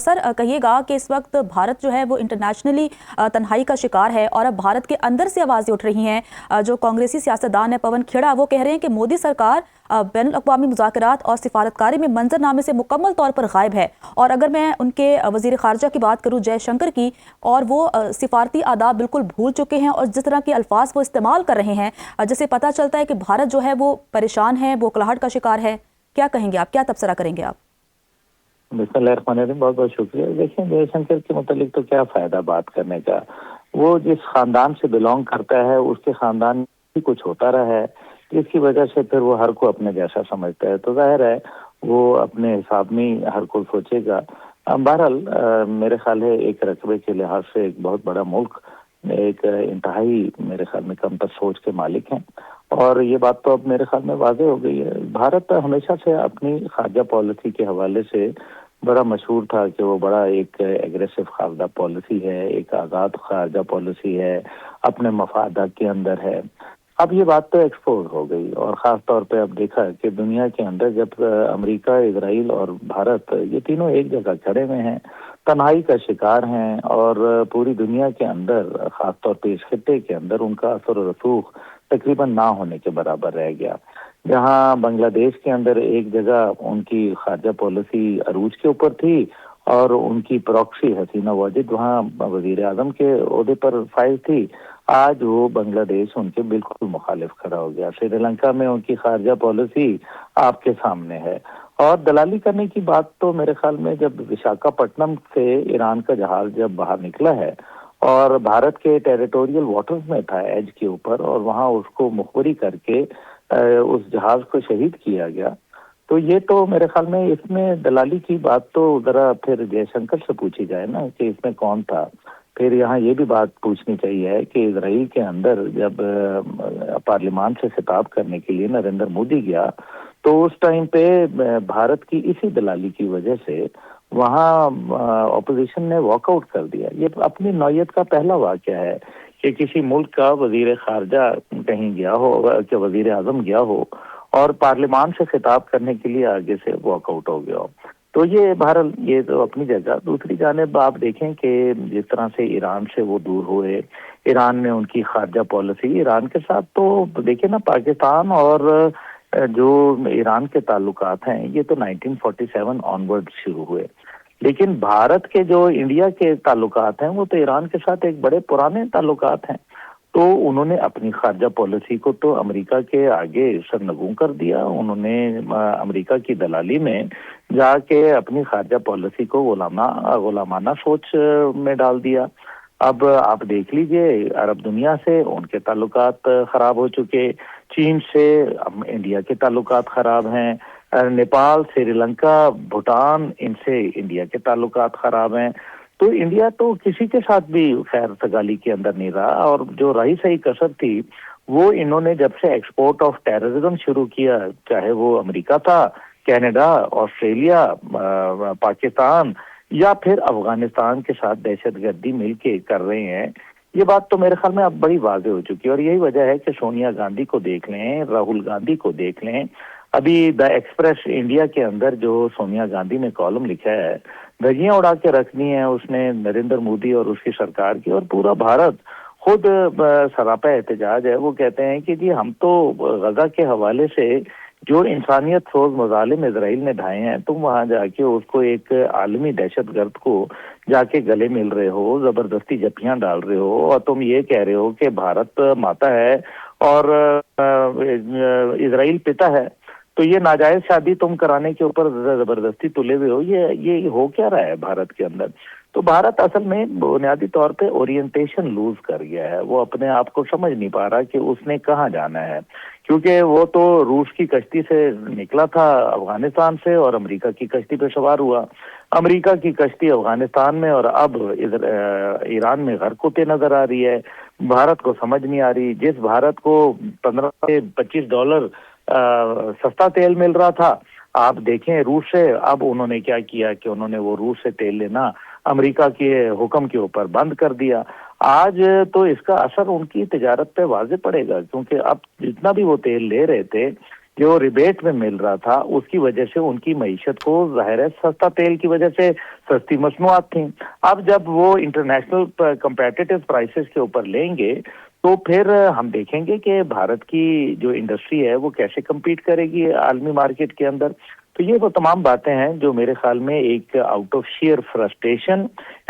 Sir कहिए गा कि इस वक्त भारत जो है वो इंटरनेशनली तन्हाई का शिकार है और अब भारत के अंदर से आवाज़ें उठ रही हैं। जो कांग्रेसी सियासतदान है पवन खेड़ा, वो कह रहे हैं कि मोदी सरकार बैनुल अक़वामी मुज़ाकरात और सिफारतकारी में मंजरनामे से मुकम्मल तौर पर गायब है। और अगर मैं उनके वज़ीर ख़ारजा की बात करूँ जयशंकर की, और वो सिफारती आदाब बिल्कुल भूल चुके हैं और जिस तरह के अल्फाज वो इस्तेमाल कर रहे हैं, जिससे पता चलता है कि भारत जो है वो परेशान है, बौखलाहट का शिकार है। क्या कहेंगे आप, क्या तबसरा करेंगे आप? बिस्मिल्लाहिर्रहमानिर्रहीम, बहुत बहुत शुक्रिया। देखिए, जयशंकर के मुतालिक तो क्या फायदा बात करने का। वो जिस खानदान से बिलोंग करता है उसके खानदान में कुछ होता रहा है, जिसकी वजह से फिर वो हर को अपने जैसा समझता है। तो जाहिर है वो अपने हिसाब में ही हर को सोचेगा। बहरहाल मेरे ख्याल है एक रकबे के लिहाज से एक बहुत बड़ा मुल्क एक इंतहाई मेरे ख्याल में कमतर सोच के मालिक हैं, और ये बात तो अब मेरे ख्याल में वाज़ेह हो गई है। भारत हमेशा से अपनी खारजा पॉलिसी के हवाले से बड़ा मशहूर था कि वो बड़ा एक एग्रेसिव खारजा पॉलिसी है, एक आज़ाद खारजा पॉलिसी है, अपने मफादात के अंदर है। अब ये बात तो एक्सपोज हो गई, और ख़ास तौर पे अब देखा कि दुनिया के अंदर जब अमेरिका, इजराइल और भारत ये तीनों एक जगह खड़े हुए हैं, तन्हाई का शिकार हैं, और पूरी दुनिया के अंदर ख़ास तौर पे इस खित्ते के अंदर उनका असर और रसूख तकरीबन ना होने के बराबर रह गया। जहां बांग्लादेश के अंदर एक जगह उनकी खारजा पॉलिसी अरूज के ऊपर थी, और उनकी प्रॉक्सी हसीना वाजिद वहां वजीर आजम के ओहदे पर फाइज थी, आज वो बांग्लादेश उनके बिल्कुल मुखालिफ खड़ा हो गया। श्रीलंका में उनकी खारजा पॉलिसी आपके सामने है। और दलाली करने की बात तो मेरे ख्याल में जब विशाखापट्टनम से ईरान का जहाज जब बाहर निकला है और भारत के टेरिटोरियल वाटर्स में था एज के ऊपर, और वहां उसको मुखबरी करके उस जहाज को शहीद किया गया, तो ये तो मेरे ख्याल में इसमें दलाली की बात तो जरा फिर जयशंकर से पूछी जाए ना कि इसमें कौन था। फिर यहाँ ये भी बात पूछनी चाहिए कि इजराइल के अंदर जब पार्लियामान से खिताब करने के लिए नरेंद्र मोदी गया, तो उस टाइम पे भारत की इसी दलाली की वजह से वहाँ ऑपोजिशन ने वॉकआउट कर दिया। ये अपनी नौयत का पहला वाक़या है कि किसी मुल्क का वजीर खारजा कहीं गया हो, कि वजीर आजम गया हो और पार्लियामान से खिताब करने के लिए आगे से वॉकआउट हो गया हो। तो ये बहरहाल ये तो अपनी जगह। दूसरी जानिब आप देखें कि जिस तरह से ईरान से वो दूर हुए, ईरान ने उनकी खारजा पॉलिसी, ईरान के साथ तो देखिए ना, पाकिस्तान और जो ईरान के ताल्लुकात हैं ये तो 1947 ऑनवर्ड शुरू हुए, लेकिन भारत के जो इंडिया के ताल्लुकात हैं वो तो ईरान के साथ एक बड़े पुराने ताल्लुकात हैं। तो उन्होंने अपनी खारजा पॉलिसी को तो अमेरिका के आगे सरनगू कर दिया। उन्होंने अमेरिका की दलाली में जाके अपनी खारजा पॉलिसी को गुलामाना सोच में डाल दिया। अब आप देख लीजिए, अरब दुनिया से उनके ताल्लुकात खराब हो चुके, चीन से इंडिया के ताल्लुकात खराब हैं, नेपाल, श्रीलंका, भूटान, इनसे इंडिया के ताल्लुकात खराब हैं। तो इंडिया तो किसी के साथ भी खैर सगाली के अंदर नहीं रहा, और जो रही सही कसर थी वो इन्होंने जब से एक्सपोर्ट ऑफ टेररिज्म शुरू किया, चाहे वो अमेरिका था, कनाडा, ऑस्ट्रेलिया, पाकिस्तान या फिर अफगानिस्तान के साथ दहशतगर्दी मिलके कर रहे हैं, ये बात तो मेरे ख्याल में अब बड़ी वाज़ेह हो चुकी है। और यही वजह है कि सोनिया गांधी को देख लें, राहुल गांधी को देख लें। अभी द एक्सप्रेस इंडिया के अंदर जो सोनिया गांधी ने कॉलम लिखा है, धज्जियां उड़ा के रखनी है उसने नरेंद्र मोदी और उसकी सरकार की, और पूरा भारत खुद सरापा एहतजाज है। वो कहते हैं कि जी हम तो गजा के हवाले से जो इंसानियत सोज मजालिम इजराइल ने ढाए हैं, तुम वहां जाके उसको एक आलमी दहशतगर्द को जाके गले मिल रहे हो, जबरदस्ती जपियां डाल रहे हो, और तुम ये कह रहे हो कि भारत माता है और इजराइल पिता है। तो ये नाजायज शादी तुम कराने के ऊपर जबरदस्ती तुले हुए हो। ये हो क्या रहा है भारत के अंदर? तो भारत असल में बुनियादी तौर पे ओरिएंटेशन लूज कर गया है। वो अपने आप को समझ नहीं पा रहा कि उसने कहाँ जाना है, क्योंकि वो तो रूस की कश्ती से निकला था अफगानिस्तान से, और अमेरिका की कश्ती पे सवार हुआ। अमेरिका की कश्ती अफगानिस्तान में और अब इधर ईरान में गर्क होते नजर आ रही है। भारत को समझ नहीं आ रही, जिस भारत को 15 से $25 सस्ता तेल मिल रहा था, आप देखें रूस से, अब उन्होंने क्या किया कि उन्होंने वो रूस से तेल लेना अमेरिका के हुक्म के ऊपर बंद कर दिया। आज तो इसका असर उनकी तिजारत पे वाज़ेह पड़ेगा, क्योंकि अब जितना भी वो तेल ले रहे थे جو ریبیٹ میں مل رہا تھا اس کی وجہ سے ان کی معیشت کو ظاہر ہے سستا تیل کی وجہ سے سستی مصنوعات تھیں. اب جب وہ انٹرنیشنل کمپیٹیٹو پرائسز کے اوپر لیں گے تو پھر ہم دیکھیں گے کہ بھارت کی جو انڈسٹری ہے وہ کیسے کمپیٹ کرے گی عالمی مارکیٹ کے اندر. تو یہ وہ تمام باتیں ہیں جو میرے خیال میں ایک out of share frustration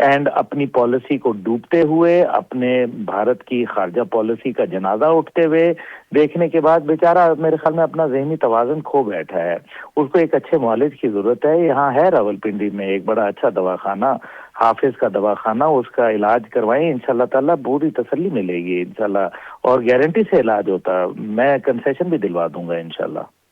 and اپنی پالیسی کو ڈوبتے ہوئے اپنے بھارت کی خارجہ پالیسی کا جنازہ اٹھتے ہوئے دیکھنے کے بعد بیچارہ میرے خیال میں اپنا ذہنی توازن کھو بیٹھا ہے. اس کو ایک اچھے معالج کی ضرورت ہے. یہاں ہے راولپنڈی میں ایک بڑا اچھا دواخانہ, حافظ کا دواخانہ, اس کا علاج کروائیں, انشاءاللہ تعالیٰ پوری تسلی ملے گی انشاءاللہ, اور گارنٹی سے علاج ہوتا. میں کنسیشن بھی دلوا دوں گا انشاءاللہ.